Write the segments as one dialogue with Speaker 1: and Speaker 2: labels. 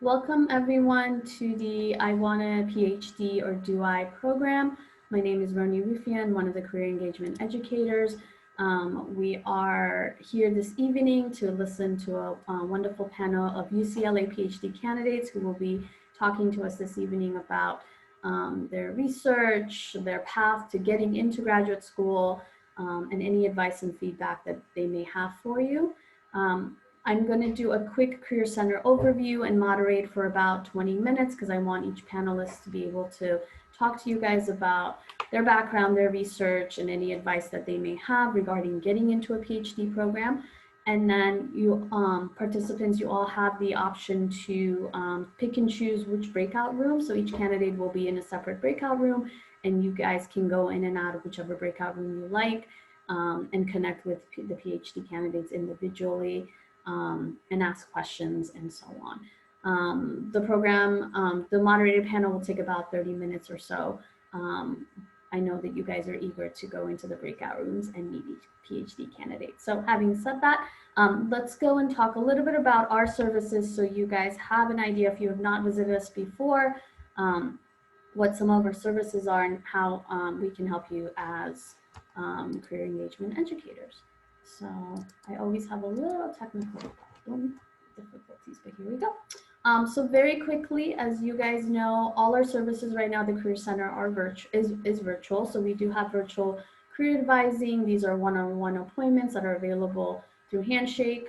Speaker 1: Welcome everyone to the I Want a PhD or Do I program. My name is Roni Rufian, one of the career engagement educators. We are here this evening to listen to a wonderful panel of UCLA PhD candidates who will be talking to us this evening about their research, their path to getting into graduate school, and any advice and feedback that they may have for you. I'm going to do a quick Career Center overview and moderate for about 20 minutes because I want each panelist to be able to talk to you guys about their background, their research, and any advice that they may have regarding getting into a PhD program. And then you participants, you all have the option to pick and choose which breakout room. So each candidate will be in a separate breakout room, and you guys can go in and out of whichever breakout room you like and connect with the PhD candidates individually. And ask questions and so on. The program, the moderated panel will take about 30 minutes or so. I know that you guys are eager to go into the breakout rooms and meet each PhD candidate. So having said that, let's go and talk a little bit about our services so you guys have an idea, if you have not visited us before, what some of our services are and how we can help you as career engagement educators. So I always have a little technical difficulties, but here we go. So very quickly, as you guys know, all our services right now, the Career Center are is virtual. So we do have virtual career advising. These are one-on-one appointments that are available through Handshake.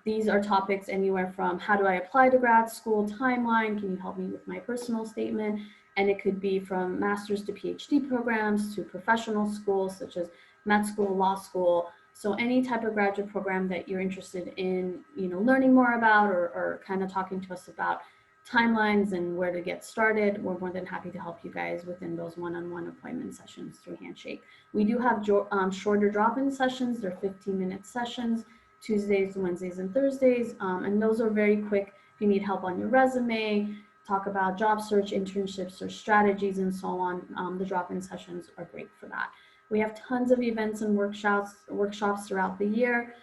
Speaker 1: These are topics anywhere from how do I apply to grad school, timeline, can you help me with my personal statement? And it could be from master's to PhD programs to professional schools such as med school, law school. So any type of graduate program that you're interested in, learning more about or kind of talking to us about timelines and where to get started, we're more than happy to help you guys within those one-on-one appointment sessions through Handshake. We do have shorter drop-in sessions. They're 15-minute sessions, Tuesdays, Wednesdays, and Thursdays. And those are very quick. If you need help on your resume, talk about job search, internships, or strategies, and so on, the drop-in sessions are great for that. We have tons of events and workshops throughout the year.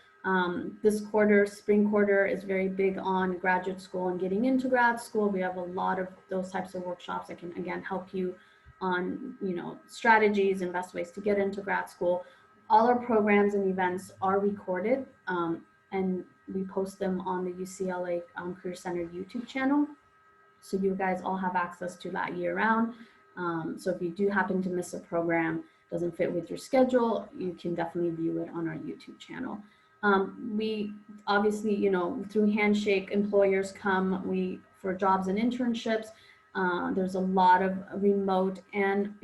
Speaker 1: This quarter, spring quarter, is very big on graduate school and getting into grad school. We have a lot of those types of workshops that can, again, help you on, strategies and best ways to get into grad school. All our programs and events are recorded, and we post them on the UCLA Career Center YouTube channel. So you guys all have access to that year round. So if you do happen to miss a program, doesn't fit with your schedule, you can definitely view it on our YouTube channel. We obviously, through Handshake, employers come for jobs and internships. There's a lot of remote and,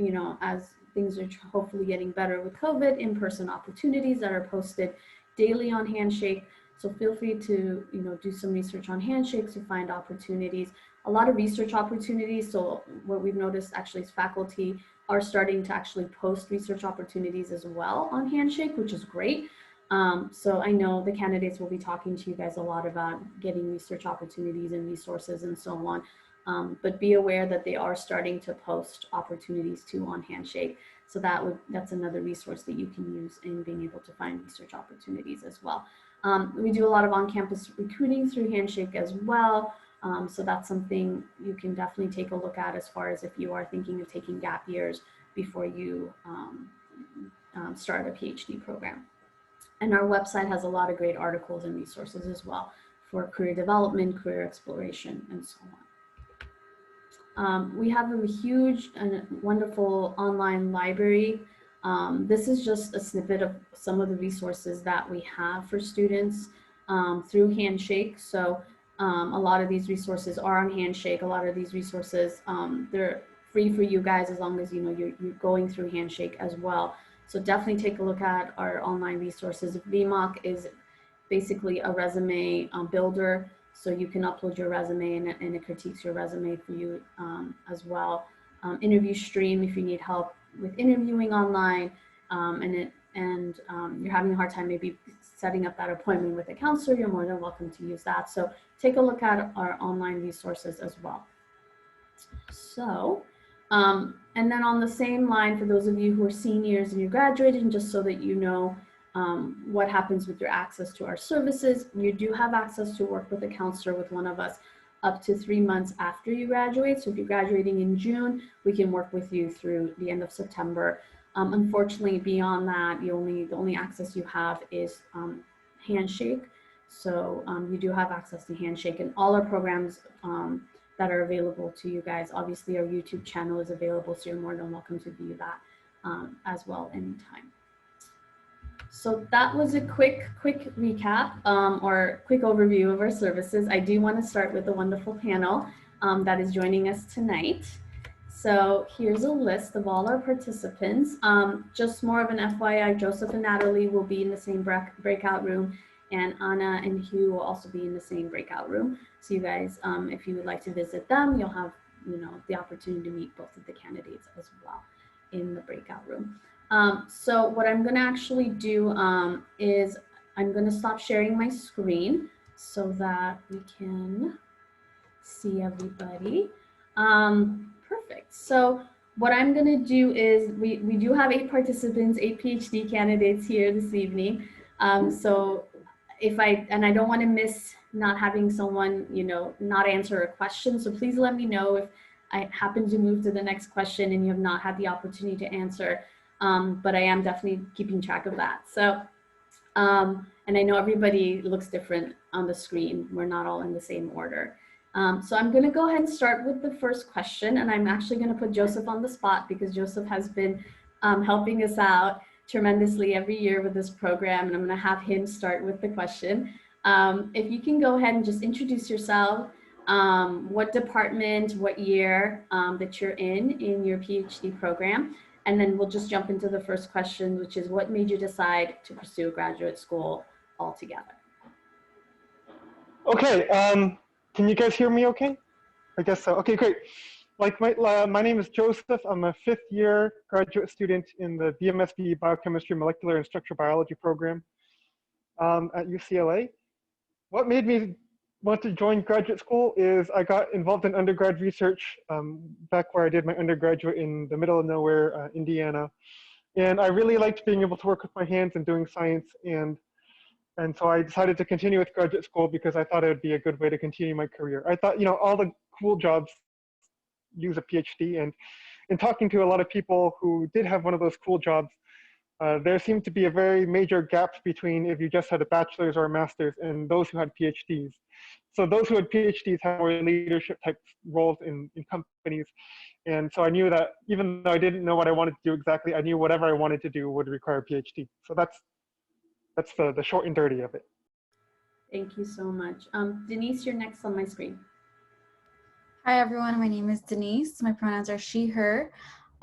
Speaker 1: as things are hopefully getting better with COVID, in-person opportunities that are posted daily on Handshake. So feel free to, do some research on Handshake to find opportunities. A lot of research opportunities. So what we've noticed actually is faculty are starting to actually post research opportunities as well on Handshake, which is great. So I know the candidates will be talking to you guys a lot about getting research opportunities and resources and so on. But be aware that they are starting to post opportunities too on Handshake. So that's another resource that you can use in being able to find research opportunities as well. We do a lot of on-campus recruiting through Handshake as well. So that's something you can definitely take a look at as far as if you are thinking of taking gap years before you start a PhD program. And our website has a lot of great articles and resources as well for career development, career exploration, and so on. We have a huge and wonderful online library. This is just a snippet of some of the resources that we have for students through Handshake. So a lot of these resources are on Handshake. A lot of these resources, they're free for you guys as long as you're going through Handshake as well. So definitely take a look at our online resources. VMOC is basically a resume builder. So you can upload your resume and it critiques your resume for you as well. Interview Stream if you need help with interviewing online and you're having a hard time maybe setting up that appointment with a counselor, you're more than welcome to use that. So take a look at our online resources as well. So, and then on the same line, for those of you who are seniors and you're graduating, just so that you know what happens with your access to our services, you do have access to work with a counselor with one of us up to 3 months after you graduate. So if you're graduating in June, we can work with you through the end of September. Unfortunately, beyond that, the only access you have is Handshake. So you do have access to Handshake, and all our programs that are available to you guys. Obviously, our YouTube channel is available, so you're more than welcome to view that as well anytime. So that was a quick recap or quick overview of our services. I do want to start with the wonderful panel that is joining us tonight. So here's a list of all our participants. Just more of an FYI, Joseph and Natalie will be in the same breakout room, and Anna and Hugh will also be in the same breakout room. So you guys, if you would like to visit them, you'll have the opportunity to meet both of the candidates as well in the breakout room. So what I'm going to actually do is I'm going to stop sharing my screen so that we can see everybody. Perfect. So what I'm going to do is we do have 8 participants, 8 PhD candidates here this evening. So I don't want to miss not having someone, not answer a question. So please let me know if I happen to move to the next question and you have not had the opportunity to answer. But I am definitely keeping track of that. So, and I know everybody looks different on the screen. We're not all in the same order. So I'm going to go ahead and start with the first question. And I'm actually going to put Joseph on the spot because Joseph has been helping us out tremendously every year with this program. And I'm going to have him start with the question. If you can go ahead and just introduce yourself, what department, what year that you're in your PhD program. And then we'll just jump into the first question, which is what made you decide to pursue graduate school altogether?
Speaker 2: Okay, can you guys hear me okay? I guess so. Okay, great. My name is Joseph. I'm a 5th year graduate student in the BMSB Biochemistry, Molecular and Structural Biology program at UCLA. What made me want to join graduate school is I got involved in undergrad research back where I did my undergraduate in the middle of nowhere, Indiana. And I really liked being able to work with my hands and doing science. And so I decided to continue with graduate school because I thought it would be a good way to continue my career. I thought, all the cool jobs use a PhD. And in talking to a lot of people who did have one of those cool jobs, there seemed to be a very major gap between if you just had a bachelor's or a master's and those who had PhDs. So those who had PhDs had more leadership type roles in companies. And so I knew that even though I didn't know what I wanted to do exactly, I knew whatever I wanted to do would require a PhD. So that's the short and dirty of it.
Speaker 1: Thank you so much. Denise, you're next on my screen.
Speaker 3: Hi everyone, my name is Denise. My pronouns are she, her.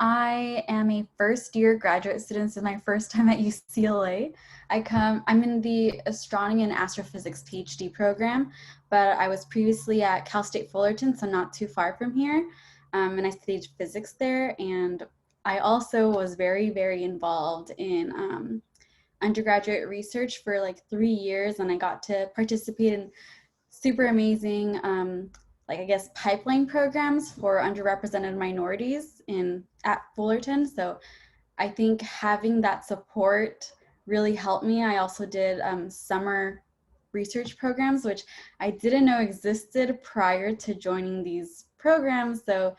Speaker 3: I am a 1st year graduate student. This is my first time at UCLA. I'm in the Astronomy and Astrophysics PhD program, but I was previously at Cal State Fullerton, so not too far from here. And I studied physics there. And I also was very, very involved in undergraduate research for like 3 years, and I got to participate in super amazing pipeline programs for underrepresented minorities at Fullerton. So I think having that support really helped me. I also did summer research programs, which I didn't know existed prior to joining these programs. So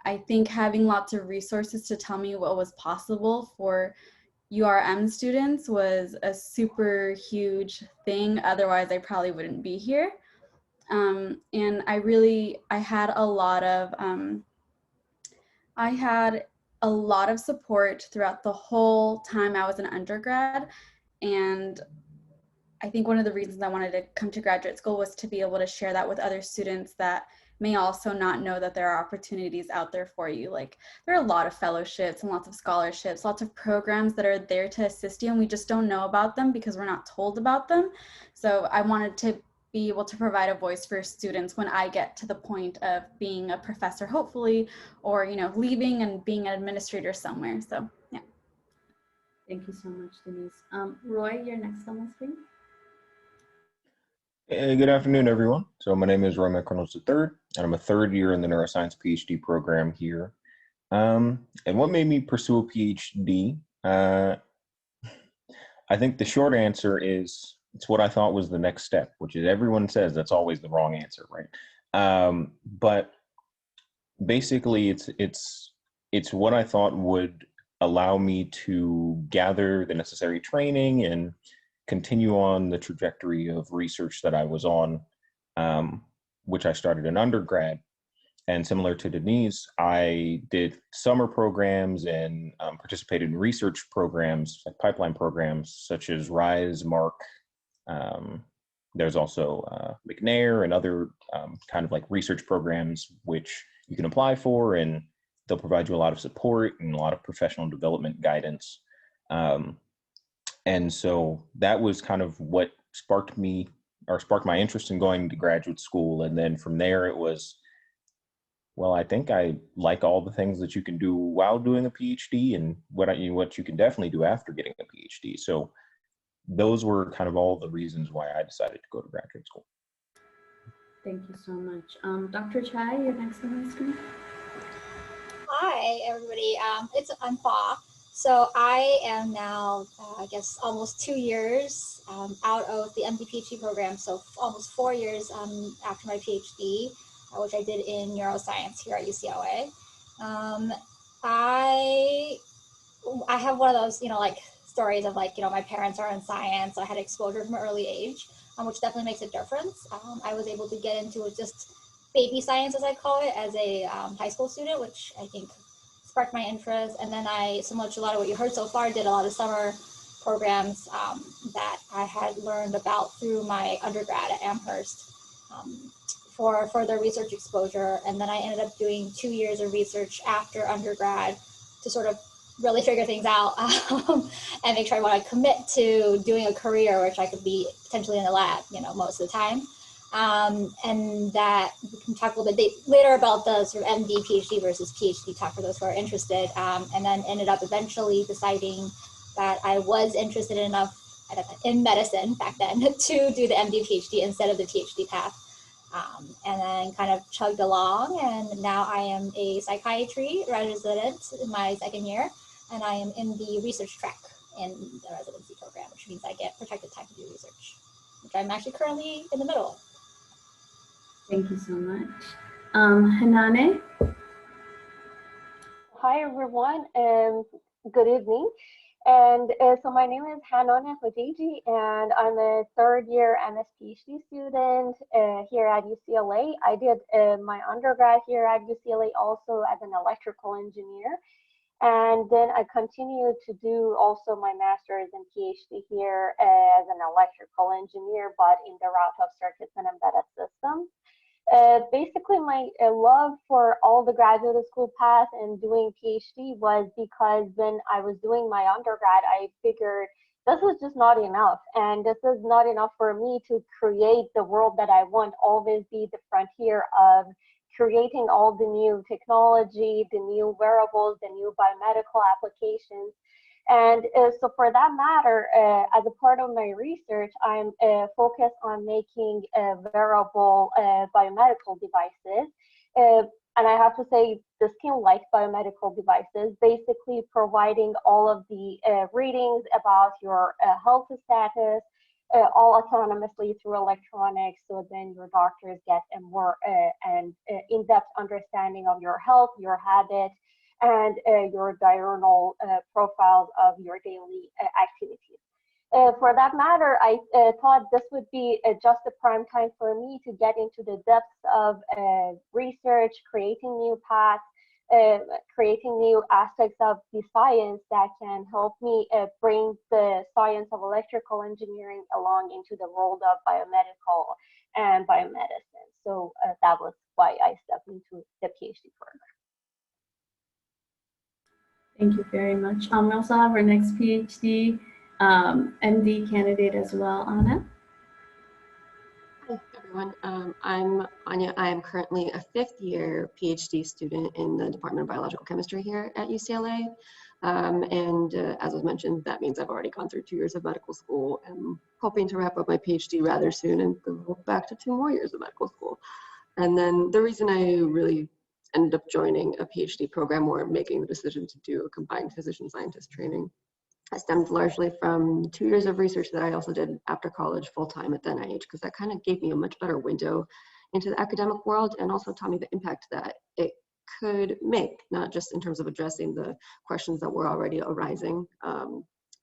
Speaker 3: I think having lots of resources to tell me what was possible for URM students was a super huge thing. Otherwise, I probably wouldn't be here. And I had a lot of support throughout the whole time I was an undergrad. And I think one of the reasons I wanted to come to graduate school was to be able to share that with other students that may also not know that there are opportunities out there for you. Like there are a lot of fellowships and lots of scholarships, lots of programs that are there to assist you, and we just don't know about them because we're not told about them. So I wanted to be able to provide a voice for students when I get to the point of being a professor, hopefully, or leaving and being an administrator somewhere. So yeah.
Speaker 1: Thank you so much, Denise. Roy, you're next on the screen.
Speaker 4: Hey, good afternoon, everyone. So my name is Roy McReynolds III, and I'm a 3rd year in the Neuroscience PhD program here. And what made me pursue a PhD? I think the short answer is it's what I thought was the next step, which is everyone says that's always the wrong answer, right? But basically, it's what I thought would allow me to gather the necessary training and continue on the trajectory of research that I was on, which I started in undergrad. And similar to Denyz, I did summer programs and participated in research programs, like pipeline programs, such as RISE, MARC. There's also McNair and other kind of like research programs which you can apply for, and they'll provide you a lot of support and a lot of professional development guidance. And so that was kind of what sparked my interest in going to graduate school. And then from there, it was, well, I think I like all the things that you can do while doing a PhD and what you can definitely do after getting a PhD. So those were kind of all the reasons why I decided to go to graduate school.
Speaker 1: Thank you so much. Dr. Chai, you're next on the screen.
Speaker 5: Hi, everybody. I'm Hua. So I am now, I guess, almost 2 years out of the MD PhD program. So almost 4 years after my PhD, which I did in neuroscience here at UCLA. I have one of those, like stories of like, my parents are in science. I had exposure from an early age, which definitely makes a difference. I was able to get into just baby science, as I call it, as a high school student, which I think sparked my interest. And then I, similar to a lot of what you heard so far, did a lot of summer programs that I had learned about through my undergrad at Amherst for further research exposure. And then I ended up doing 2 years of research after undergrad to sort of really figure things out and make sure I want to commit to doing a career which I could be potentially in the lab, most of the time. And that we can talk a little bit later about the sort of MD, PhD versus PhD talk for those who are interested. And then ended up eventually deciding that I was interested enough in medicine back then to do the MD, PhD instead of the PhD path. And then kind of chugged along, and now I am a psychiatry resident in my second year, and I am in the research track in the residency program, which means I get protected time to do research, which I'm actually currently in the middle of.
Speaker 1: Thank you so much. Hannaneh?
Speaker 6: Hi, everyone, and good evening. And so my name is Hannaneh Hojaiji, and I'm a third-year MS PhD student here at UCLA. I did my undergrad here at UCLA also as an electrical engineer. And then I continued to do also my master's and PhD here as an electrical engineer, but in the route of circuits and embedded systems. Basically, my love for all the graduate school path and doing PhD was because when I was doing my undergrad, I figured this is just not enough. And this is not enough for me to create the world that I want, always be the frontier of creating all the new technology, the new wearables, the new biomedical applications. And so for that matter, as a part of my research, I'm focused on making wearable biomedical devices. And I have to say, the skin-like biomedical devices, basically providing all of the readings about your health status, all autonomously through electronics, so then your doctors get a more in-depth understanding of your health, your habits, and your diurnal profiles of your daily activities. For that matter, I thought this would be just a prime time for me to get into the depths of research, creating new paths, creating new aspects of the science that can help me bring the science of electrical engineering along into the world of biomedical and biomedicine. So that was why I stepped into the PhD program.
Speaker 1: Thank you very much. We also have our next PhD MD candidate as well, Anna.
Speaker 7: Hi, everyone. I'm Anya. I am currently a 5th year PhD student in the Department of Biological Chemistry here at UCLA. As was mentioned, that means I've already gone through 2 years of medical school. I'm hoping to wrap up my PhD rather soon and go back to 2 more years of medical school. And then the reason I really ended up joining a PhD program or making the decision to do a combined physician-scientist training stemmed largely from 2 years of research that I also did after college full-time at the NIH, because that kind of gave me a much better window into the academic world, and also taught me the impact that it could make, not just in terms of addressing the questions that were already arising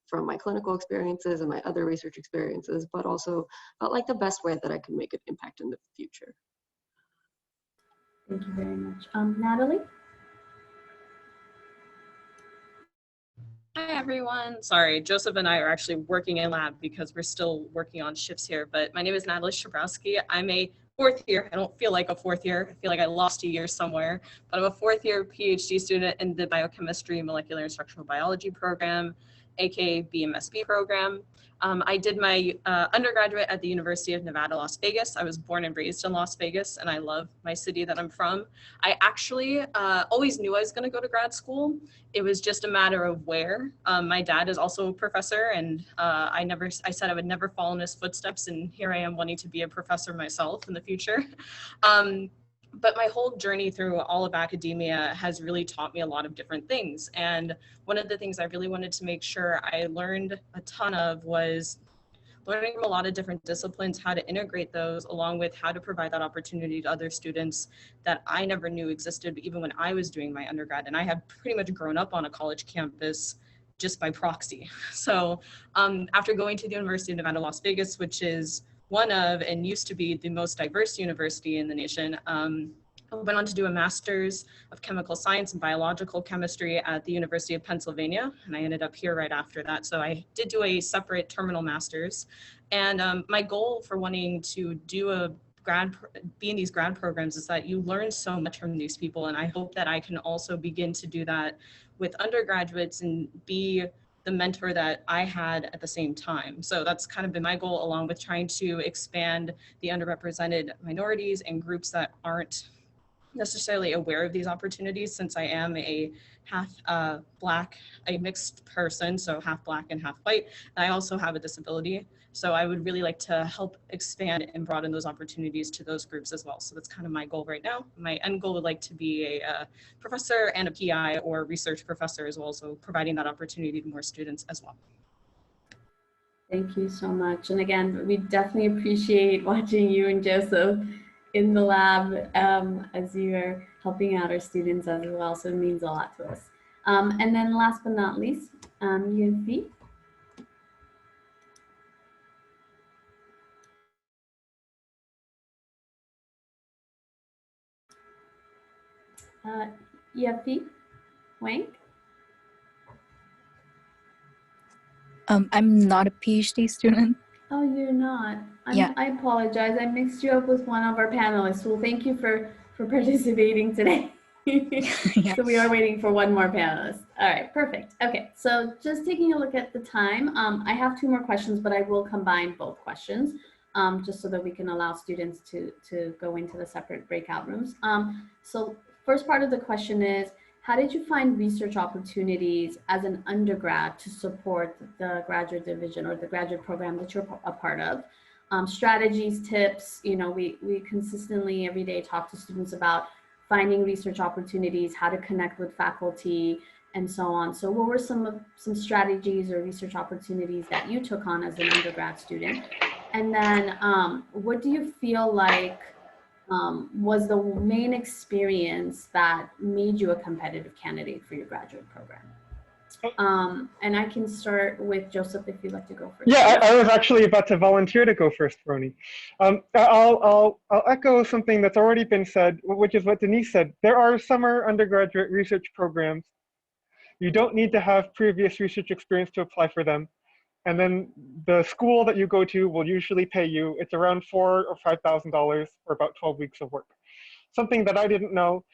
Speaker 7: from my clinical experiences and my other research experiences, but also felt like the best way that I could make an impact in the future.
Speaker 1: Thank you very much. Natalie?
Speaker 8: Hi, everyone. Sorry, Joseph and I are actually working in lab because we're still working on shifts here, but my name is Natalie Schibrowsky. I'm a fourth year. I don't feel like a fourth year. I feel like I lost a year somewhere, but I'm a fourth year PhD student in the Biochemistry, Molecular and Structural Biology program, aka BMSB program. I did my undergraduate at the University of Nevada, Las Vegas. I was born and raised in Las Vegas, and I love my city that I'm from. I actually always knew I was going to go to grad school. It was just a matter of where. My dad is also a professor, and I said I would never follow in his footsteps, and here I am wanting to be a professor myself in the future. But my whole journey through all of academia has really taught me a lot of different things. And one of the things I really wanted to make sure I learned a ton of was learning from a lot of different disciplines, how to integrate those, along with how to provide that opportunity to other students that I never knew existed, even when I was doing my undergrad. And I had pretty much grown up on a college campus just by proxy. So after going to the University of Nevada, Las Vegas, which is one of and used to be the most diverse university in the nation, I went on to do a master's of chemical science and biological chemistry at the University of Pennsylvania, and I ended up here right after that. So I did do a separate terminal master's, and my goal for wanting to do be in these grad programs is that you learn so much from these people, and I hope that I can also begin to do that with undergraduates and be the mentor that I had at the same time. So that's kind of been my goal, along with trying to expand the underrepresented minorities and groups that aren't necessarily aware of these opportunities, since I am a half Black, a mixed person, so half Black and half white. And I also have a disability. So I would really like to help expand and broaden those opportunities to those groups as well. So that's kind of my goal right now. My end goal would like to be a professor and a PI or research professor as well, so providing that opportunity to more students as well.
Speaker 1: Thank you so much. And again, we definitely appreciate watching you and Joseph in the lab as you are helping out our students as well. So it means a lot to us. And then last but not least, Yufi. Yufi Wang?
Speaker 9: I'm not a PhD student.
Speaker 1: Oh, you're not?
Speaker 9: Yeah.
Speaker 1: I apologize. I mixed you up with one of our panelists. Well, thank you for participating today.
Speaker 9: Yeah.
Speaker 1: So we are waiting for one more panelist. All right, perfect. Okay, so just taking a look at the time, I have 2 more questions, but I will combine both questions just so that we can allow students to go into the separate breakout rooms. So first part of the question is, how did you find research opportunities as an undergrad to support the graduate division or the graduate program that you're a part of? Strategies, tips, you know, we consistently every day talk to students about finding research opportunities, how to connect with faculty, and so on. So what were some strategies or research opportunities that you took on as an undergrad student? And then what do you feel like was the main experience that made you a competitive candidate for your graduate program? And I can start with Joseph if you'd like to go first.
Speaker 2: Yeah, I was actually about to volunteer to go first, Roni. I'll echo something that's already been said, which is what Denyz said. There are summer undergraduate research programs. You don't need to have previous research experience to apply for them. And then the school that you go to will usually pay you. It's around $4,000 or $5,000 for about 12 weeks of work. Something that I didn't know.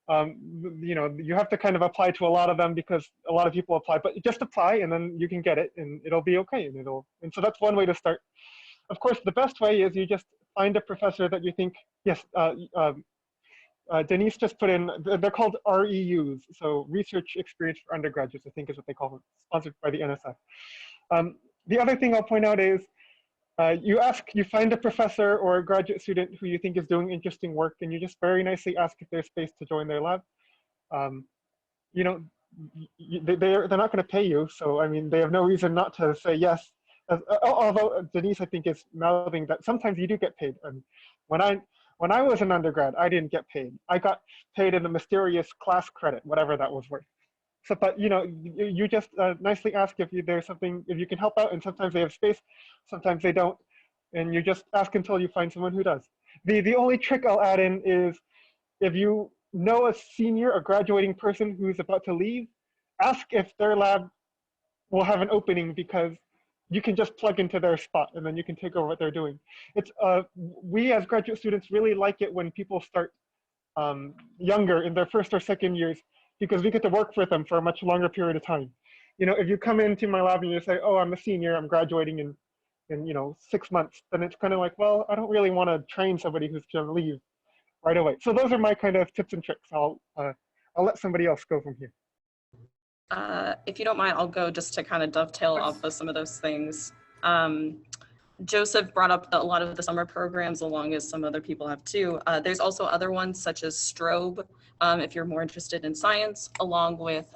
Speaker 2: You know, you have to kind of apply to a lot of them because a lot of people apply, but just apply and then you can get it and it'll be okay. And so that's one way to start. Of course, the best way is you just find a professor that you think, yes, Denyz just put in, they're called REUs. So Research Experience for Undergraduates, I think is what they call them, sponsored by the NSF. The other thing I'll point out is you find a professor or a graduate student who you think is doing interesting work, and you just very nicely ask if there's space to join their lab. You know, they're not going to pay you, so I mean, they have no reason not to say yes. Although Denyz, I think, is mouthing that sometimes you do get paid. And when When I was an undergrad, I didn't get paid. I got paid in a mysterious class credit, whatever that was worth. So, but you just nicely ask if there's something, if you can help out, and sometimes they have space, sometimes they don't, and you just ask until you find someone who does. The only trick I'll add in is if you know a senior or graduating person who's about to leave, ask if their lab will have an opening, because you can just plug into their spot and then you can take over what they're doing. It's we as graduate students really like it when people start younger in their first or second years, because we get to work with them for a much longer period of time. If you come into my lab and you say, oh, I'm a senior, I'm graduating in 6 months, then it's kind of like, well, I don't really want to train somebody who's going to leave right away. So those are my kind of tips and tricks. I'll let somebody else go from here.
Speaker 8: If you don't mind, I'll go just to kind of dovetail off of some of those things. Joseph brought up a lot of the summer programs, along as some other people have too. There's also other ones such as Strobe, if you're more interested in science, along with,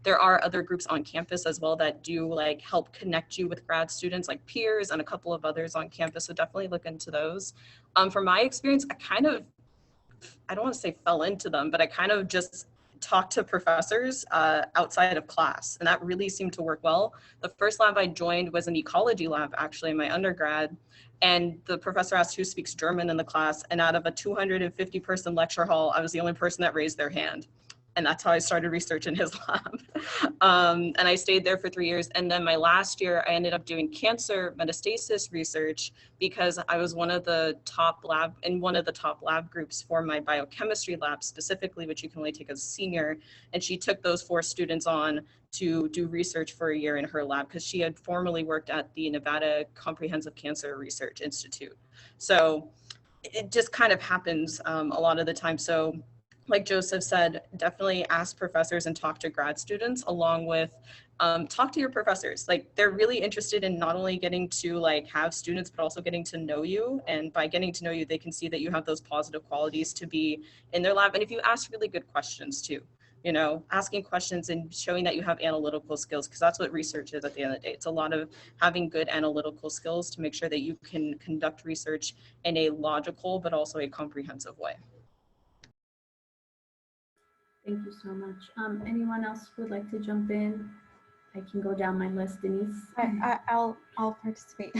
Speaker 8: there are other groups on campus as well that do like help connect you with grad students, like peers and a couple of others on campus. So definitely look into those. From my experience, I don't want to say fell into them, but I kind of just talk to professors outside of class, and that really seemed to work well. The first lab I joined was an ecology lab, actually, in my undergrad, and the professor asked who speaks German in the class, and out of a 250-person lecture hall, I was the only person that raised their hand. And that's how I started research in his lab. And I stayed there for 3 years. And then my last year, I ended up doing cancer metastasis research, because I was one of the top lab groups for my biochemistry lab specifically, which you can only take as a senior. And she took those 4 students on to do research for a year in her lab, because she had formerly worked at the Nevada Comprehensive Cancer Research Institute. So it just kind of happens a lot of the time. So like Joseph said, definitely ask professors and talk to grad students, along with talk to your professors. Like, they're really interested in not only getting to like have students, but also getting to know you. And by getting to know you, they can see that you have those positive qualities to be in their lab. And if you ask really good questions too, asking questions and showing that you have analytical skills, because that's what research is at the end of the day. It's a lot of having good analytical skills to make sure that you can conduct research in a logical, but also a comprehensive way.
Speaker 1: Thank you so much. Anyone else would like to jump in? I can go down my list, Denyz.
Speaker 3: I'll participate.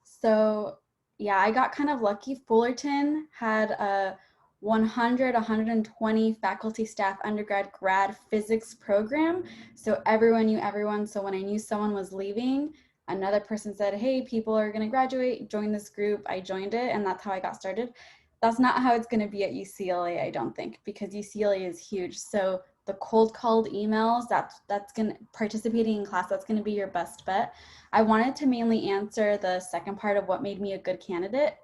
Speaker 3: So yeah, I got kind of lucky. Fullerton had a 120 faculty, staff, undergrad, grad physics program. So everyone knew everyone. So when I knew someone was leaving, another person said, hey, people are going to graduate, join this group. I joined it, and that's how I got started. That's not how it's going to be at UCLA, I don't think, because UCLA is huge. So the cold called emails, that's going to, participating in class, that's going to be your best bet. I wanted to mainly answer the second part of what made me a good candidate.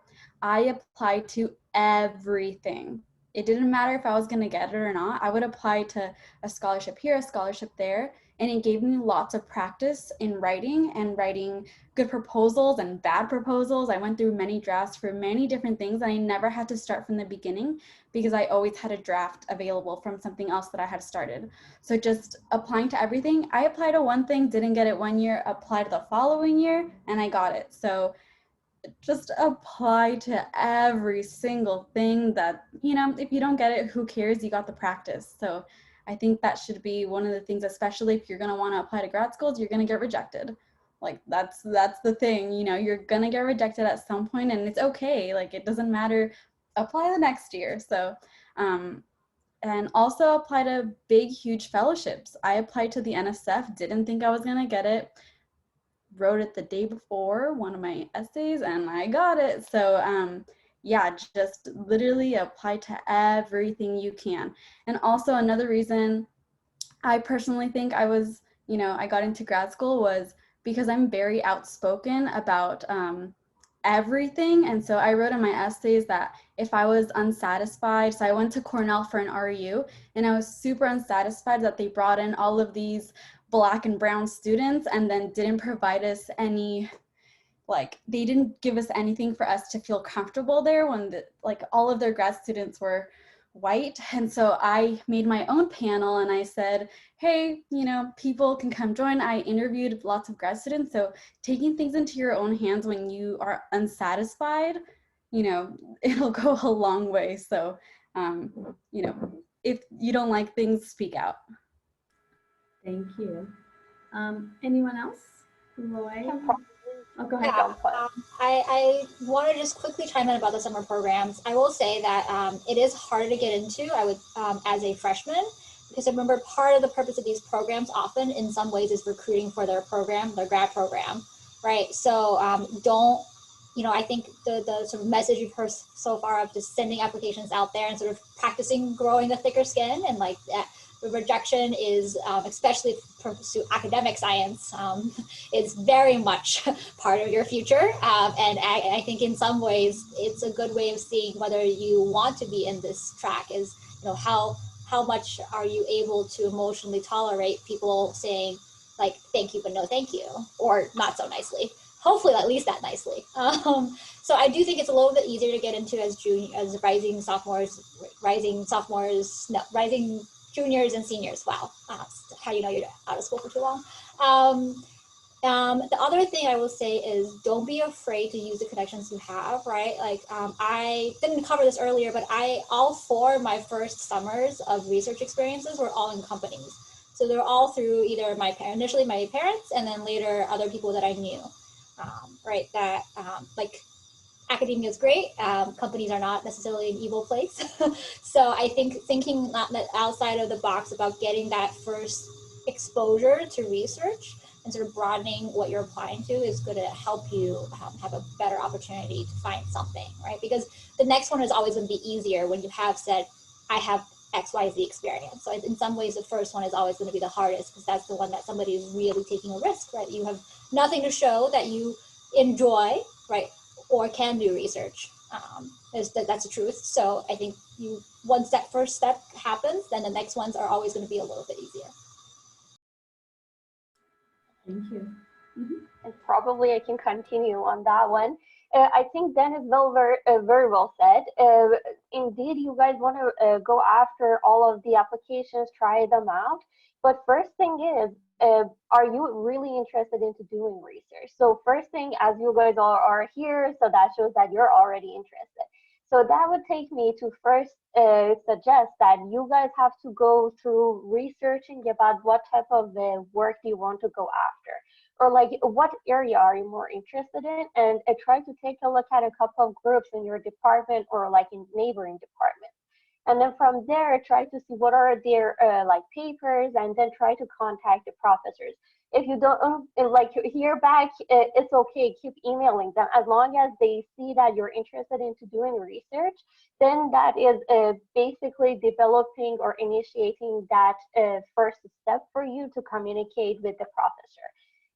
Speaker 3: I applied to everything. It didn't matter if I was going to get it or not. I would apply to a scholarship here, a scholarship there, and it gave me lots of practice in writing and writing good proposals and bad proposals. I went through many drafts for many different things, and I never had to start from the beginning because I always had a draft available from something else that I had started. So just applying to everything. I applied to one thing, didn't get it one year, applied the following year, and I got it. So just apply to every single thing that, if you don't get it, who cares? You got the practice. So I think that should be one of the things, especially if you're going to want to apply to grad schools, you're going to get rejected. Like that's the thing, you're going to get rejected at some point, and it's okay. Like, it doesn't matter. Apply the next year. So, and also apply to big, huge fellowships. I applied to the NSF, didn't think I was going to get it. Wrote it the day before one of my essays, and I got it. So yeah, just literally apply to everything you can. And also another reason I personally think I was, I got into grad school was because I'm very outspoken about everything. And so I wrote in my essays that if I was unsatisfied, so I went to Cornell for an RU, and I was super unsatisfied that they brought in all of these Black and brown students and then didn't provide us any, they didn't give us anything for us to feel comfortable there when all of their grad students were white. And so I made my own panel, and I said, hey, people can come join. I interviewed lots of grad students. So taking things into your own hands when you are unsatisfied you know, it'll go a long way. So, you know, if you don't like things, speak out.
Speaker 1: Thank you. Anyone else? Roy? Oh, go ahead.
Speaker 5: Yeah, I want to just quickly chime in about the summer programs. I will say that it is harder to get into, I would, as a freshman, because I remember part of the purpose of these programs often in some ways is recruiting for their program, their grad program, right? So don't, you know, I think the sort of message you've heard so far of just sending applications out there and sort of practicing growing a thicker skin, and like that, the rejection is, especially for pursue academic science, is very much part of your future. And I think in some ways it's a good way of seeing whether you want to be in this track is, you know, how much are you able to emotionally tolerate people saying like, thank you, but no thank you, or not so nicely. Hopefully at least that nicely. So I do think it's a little bit easier to get into as rising juniors and seniors. Wow, how do you know you're out of school for too long? The other thing I will say is don't be afraid to use the connections you have, right? Like I didn't cover this earlier, but all 4 of my first summers of research experiences were all in companies. So they're all through either initially my parents, and then later other people that I knew, right? That like academia is great. Companies are not necessarily an evil place. So I think thinking not outside of the box about getting that first exposure to research and sort of broadening what you're applying to is going to help you have a better opportunity to find something, right? Because the next one is always going to be easier when you have said, I have XYZ experience. So in some ways, the first one is always going to be the hardest because that's the one that somebody is really taking a risk, right? You have nothing to show that you enjoy, right? Or can do research. That's the truth. So I think once that first step happens, then the next ones are always going to be a little bit easier.
Speaker 1: Thank you.
Speaker 6: And probably I can continue on that one. I think Denyz very well said. Indeed, you guys want to go after all of the applications, try them out. But first thing is, are you really interested into doing research? So first thing, as you guys all are here, so that shows that you're already interested. So that would take me to first suggest that you guys have to go through researching about what type of work you want to go after, or like what area are you more interested in, and try to take a look at a couple of groups in your department or like in neighboring departments. And then from there, try to see what are their like papers, and then try to contact the professors. If you don't like hear back, it's okay, keep emailing them. As long as they see that you're interested into doing research, then that is basically developing or initiating that first step for you to communicate with the professor.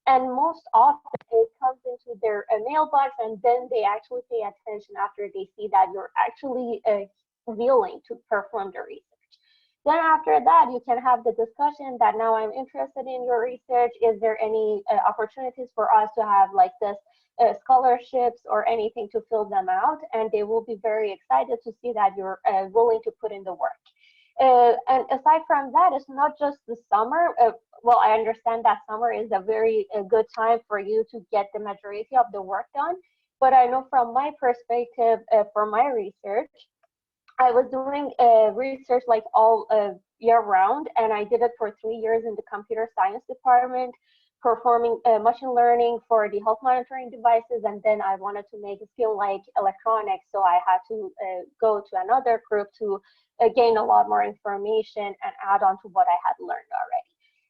Speaker 6: And most often it comes into their mailbox, and then they actually pay attention after they see that you're actually willing to perform the research. Then after that, you can have the discussion that now I'm interested in your research. Is there any opportunities for us to have like this scholarships or anything to fill them out? And they will be very excited to see that you're willing to put in the work. And aside from that, it's not just the summer. Well, I understand that summer is a very good time for you to get the majority of the work done. But I know from my perspective, for my research, I was doing research like all year round, and I did it for 3 years in the computer science department, performing machine learning for the health monitoring devices. And then I wanted to make it feel like electronics, so I had to go to another group to gain a lot more information and add on to what I had learned already.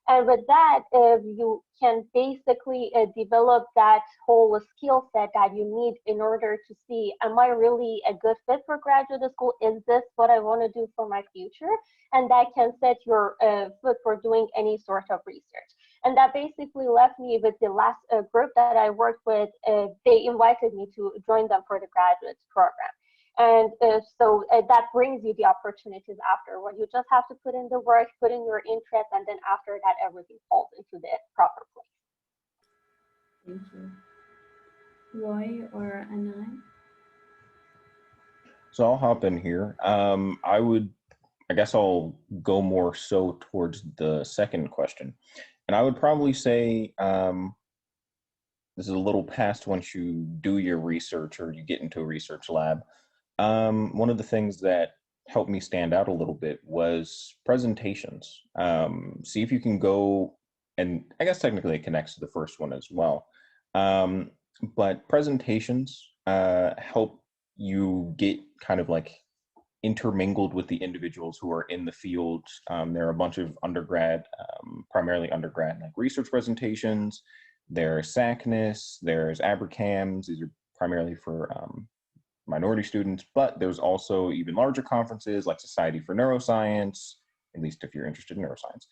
Speaker 6: And with that, you can basically develop that whole skill set that you need in order to see, am I really a good fit for graduate school? Is this what I want to do for my future? And that can set your foot for doing any sort of research. And that basically left me with the last group that I worked with. They invited me to join them for the graduate program. And so that brings you the opportunities afterward. You just have to put in the work, put in your interest, and then after that, everything falls into the proper place.
Speaker 1: Thank you. Roy or Anai?
Speaker 4: So I'll hop in here. I guess I'll go more so towards the second question. And I would probably say, this is a little past once you do your research or you get into a research lab. One of the things that helped me stand out a little bit was presentations. See if you can go, and I guess technically it connects to the first one as well. But presentations help you get kind of like intermingled with the individuals who are in the field. There are a bunch of undergrad, primarily undergrad, like research presentations. There's SACNAS, there's ABRCAMs. These are primarily for minority students, but there's also even larger conferences like Society for Neuroscience, at least if you're interested in neuroscience,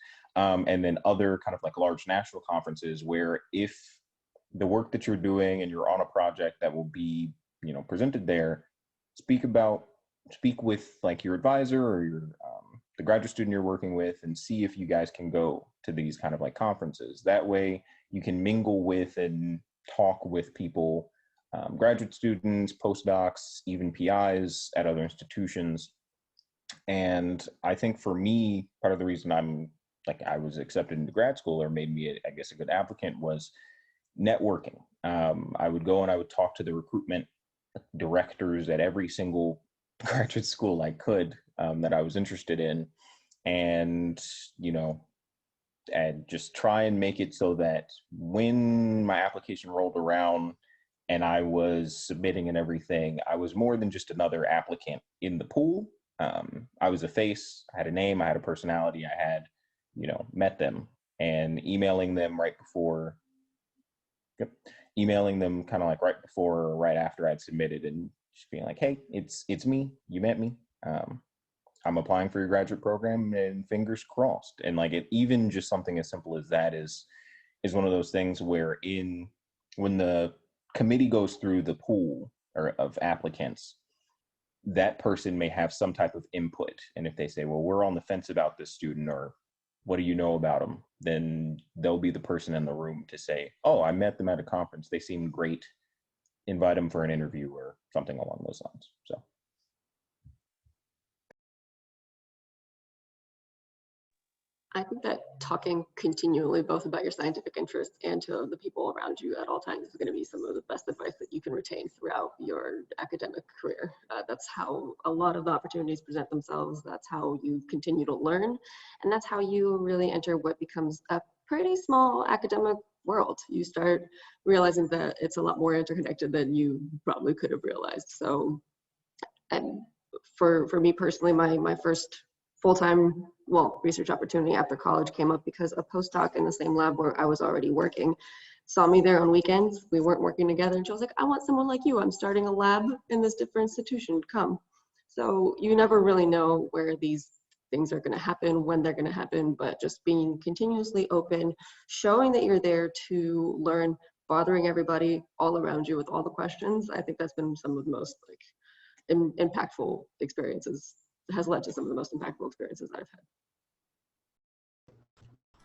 Speaker 4: and then other kind of like large national conferences where if the work that you're doing and you're on a project that will be, you know, presented there, speak with like your advisor or your the graduate student you're working with, and see if you guys can go to these kind of like conferences. That way you can mingle with and talk with people, graduate students, postdocs, even PIs at other institutions. And I think for me, part of the reason I was accepted into grad school or made me, I guess, a good applicant was networking. I would go and I would talk to the recruitment directors at every single graduate school I could that I was interested in, and you know, and just try and make it so that when my application rolled around and I was submitting and everything, I was more than just another applicant in the pool. I was a face, I had a name, I had a personality, I had, you know, met them, and emailing them right before, emailing them kind of like right before or right after I'd submitted, and just being like, hey, it's me, you met me. I'm applying for your graduate program, and fingers crossed. And like even just something as simple as that is one of those things where when the committee goes through the pool of applicants, that person may have some type of input. And if they say, well, we're on the fence about this student, or what do you know about them? Then they'll be the person in the room to say, oh, I met them at a conference, they seem great, invite them for an interview or something along those lines. So.
Speaker 7: I think that talking continually both about your scientific interests and to the people around you at all times is going to be some of the best advice that you can retain throughout your academic career. That's how a lot of the opportunities present themselves. That's how you continue to learn. And that's how you really enter what becomes a pretty small academic world. You start realizing that it's a lot more interconnected than you probably could have realized. So, and for me personally, my first full-time, research opportunity after college came up because a postdoc in the same lab where I was already working saw me there on weekends. We weren't working together, and she was like, I want someone like you. I'm starting a lab in this different institution, come. So you never really know where these things are going to happen, when they're going to happen, but just being continuously open, showing that you're there to learn, bothering everybody all around you with all the questions. I think that's been some of the most impactful experiences, has led to some of the most impactful experiences I've had.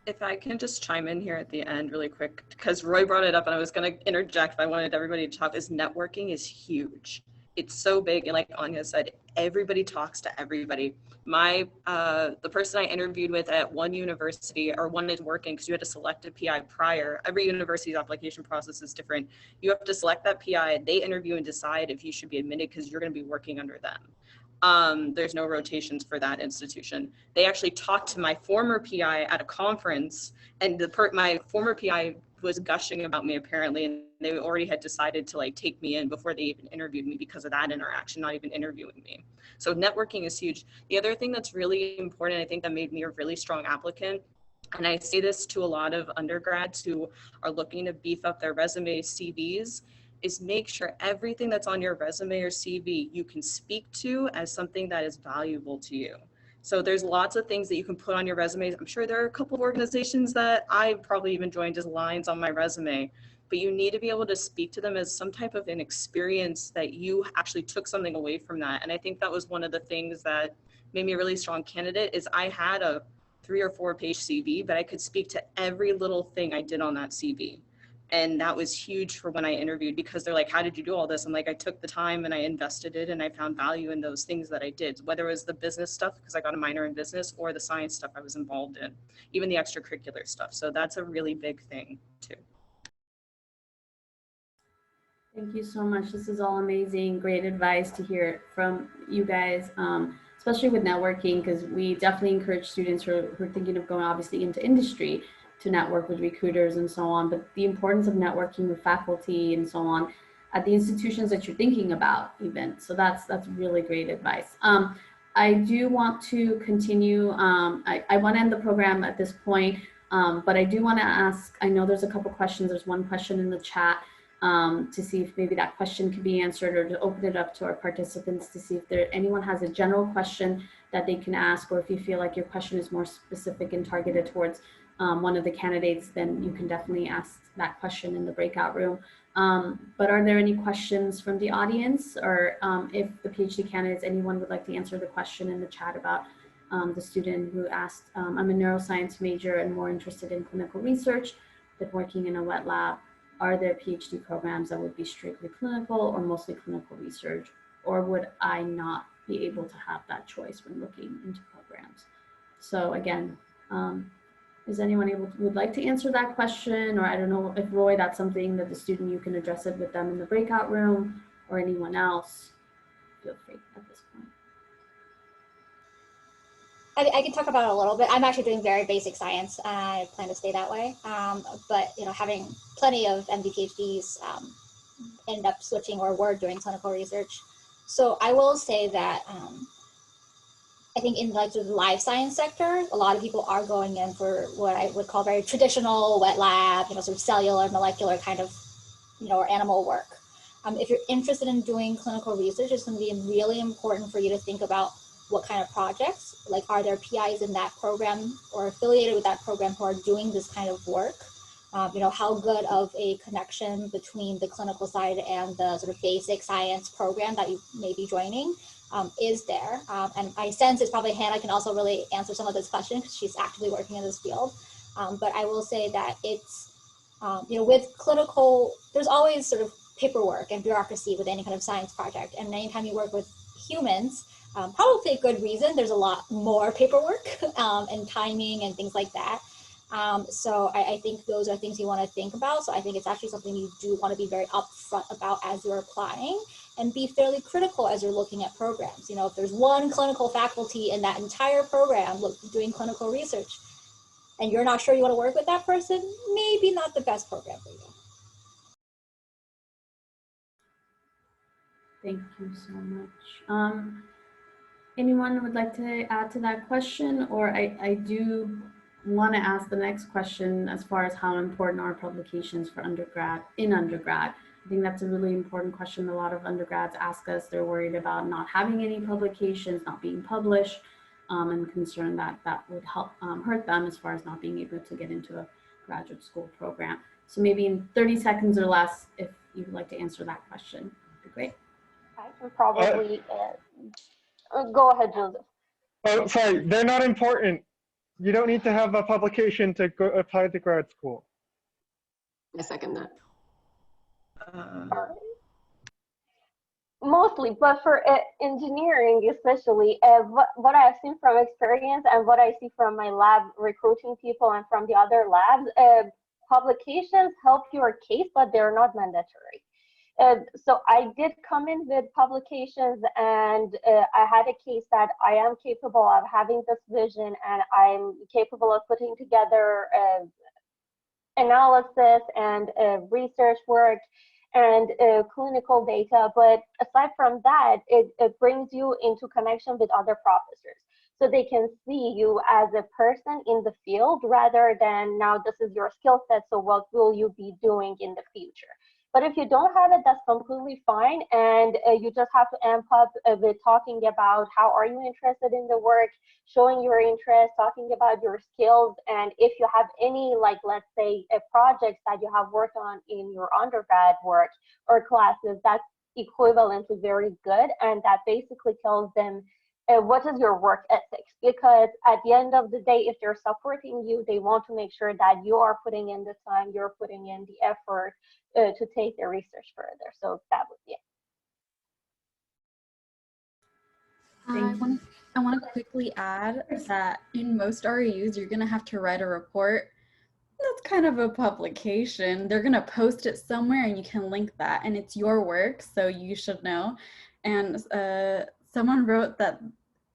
Speaker 8: If I can just chime in here at the end really quick, because Roy brought it up and I was going to interject, but I wanted everybody to talk, is networking is huge. It's so big, and like Anya said, everybody talks to everybody. The person I interviewed with at one university, or one is working, because you had to select a PI prior. Every university's application process is different. You have to select that PI, they interview and decide if you should be admitted because you're going to be working under them. There's no rotations for that institution. They actually talked to my former PI at a conference, and my former PI was gushing about me apparently, and they already had decided to like take me in before they even interviewed me because of that interaction, not even interviewing me. So networking is huge. The other thing that's really important, I think that made me a really strong applicant, and I say this to a lot of undergrads who are looking to beef up their resume CVs, is make sure everything that's on your resume or CV you can speak to as something that is valuable to you. So there's lots of things that you can put on your resumes. I'm sure there are a couple of organizations that I probably even joined as lines on my resume, but you need to be able to speak to them as some type of an experience that you actually took something away from that. And I think that was one of the things that made me a really strong candidate, is I had a 3 or 4 page CV, but I could speak to every little thing I did on that CV. And that was huge for when I interviewed, because they're like, how did you do all this? I'm like, I took the time and I invested it, and I found value in those things that I did, whether it was the business stuff, because I got a minor in business, or the science stuff I was involved in, even the extracurricular stuff. So that's a really big thing too.
Speaker 1: Thank you so much. This is all amazing, great advice to hear from you guys, especially with networking, because we definitely encourage students who are thinking of going obviously into industry to network with recruiters and so on, but the importance of networking with faculty and so on at the institutions that you're thinking about even. So that's really great advice. I do want to continue. I want to end the program at this point, but I do want to ask, I know there's a couple questions. There's one question in the chat to see if maybe that question can be answered, or to open it up to our participants to see if anyone has a general question that they can ask, or if you feel like your question is more specific and targeted towards one of the candidates, then you can definitely ask that question in the breakout room. But are there any questions from the audience, or if the PhD candidates, anyone would like to answer the question in the chat about the student who asked, I'm a neuroscience major and more interested in clinical research than working in a wet lab. Are there PhD programs that would be strictly clinical or mostly clinical research, or would I not be able to have that choice when looking into programs? So again, is anyone would like to answer that question? Or I don't know if Roy, that's something that the student, you can address it with them in the breakout room, or anyone else, feel free at this point.
Speaker 5: I can talk about it a little bit. I'm actually doing very basic science. I plan to stay that way. But having plenty of MD PhDs ended up switching or were doing clinical research. So I will say that I think in like the life science sector, a lot of people are going in for what I would call very traditional wet lab, sort of cellular, molecular kind of, or animal work. If you're interested in doing clinical research, it's going to be really important for you to think about what kind of projects, like are there PIs in that program or affiliated with that program who are doing this kind of work? How good of a connection between the clinical side and the sort of basic science program that you may be joining is there. And I sense it's probably Hannah can also really answer some of this questions because she's actively working in this field. But I will say that it's, with clinical, there's always sort of paperwork and bureaucracy with any kind of science project. And anytime you work with humans, probably a good reason, there's a lot more paperwork and timing and things like that. So I think those are things you want to think about. So I think it's actually something you do want to be very upfront about as you're applying, and be fairly critical as you're looking at programs. If there's one clinical faculty in that entire program doing clinical research, and you're not sure you want to work with that person, maybe not the best program for you.
Speaker 1: Thank you so much. Anyone would like to add to that question? Or I do want to ask the next question as far as how important are publications for undergrad. I think that's a really important question. A lot of undergrads ask us, they're worried about not having any publications, not being published, and concerned that that would help hurt them as far as not being able to get into a graduate school program. So maybe in 30 seconds or less, if you'd like to answer that question, that'd be great.
Speaker 6: I can probably go ahead, Joseph.
Speaker 2: Oh, sorry, they're not important. You don't need to have a publication to go apply to grad school.
Speaker 7: I second that.
Speaker 6: Mostly, but for engineering especially, what I've seen from experience and what I see from my lab recruiting people and from the other labs, publications help your case, but they're not mandatory. So I did come in with publications, and I had a case that I am capable of having this vision, and I'm capable of putting together analysis and research work and clinical data. But aside from that, it brings you into connection with other professors, so they can see you as a person in the field rather than now this is your skill set, so what will you be doing in the future. But if you don't have it, that's completely fine. And you just have to amp up with talking about how are you interested in the work, showing your interest, talking about your skills. And if you have any, like, let's say, projects that you have worked on in your undergrad work or classes, that's equivalently very good. And that basically tells them what is your work ethics, because at the end of the day, if they're supporting you, they want to make sure that you are putting in the time, you're putting in the effort to take their research further. So that would be
Speaker 3: it. I want to quickly add that in most REUs, you're going to have to write a report That's kind of a publication. They're gonna post it somewhere and you can link that, and it's your work, so you should know. And someone wrote that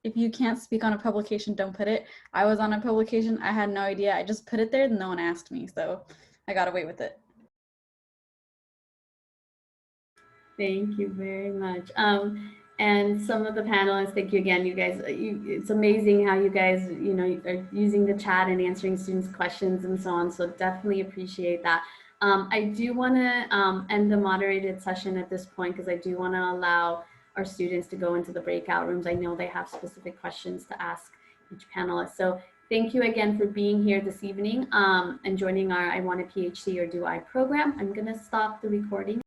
Speaker 3: if you can't speak on a publication, don't put it. I was on a publication, I had no idea. I just put it there and no one asked me, so I got away with it.
Speaker 1: Thank you very much. And some of the panelists, thank you again, you guys. It's amazing how you guys, are using the chat and answering students' questions and so on. So definitely appreciate that. I do want to end the moderated session at this point because I do want to allow our students to go into the breakout rooms. I know they have specific questions to ask each panelist. So thank you again for being here this evening and joining our I Want a PhD or Do I program. I'm going to stop the recording.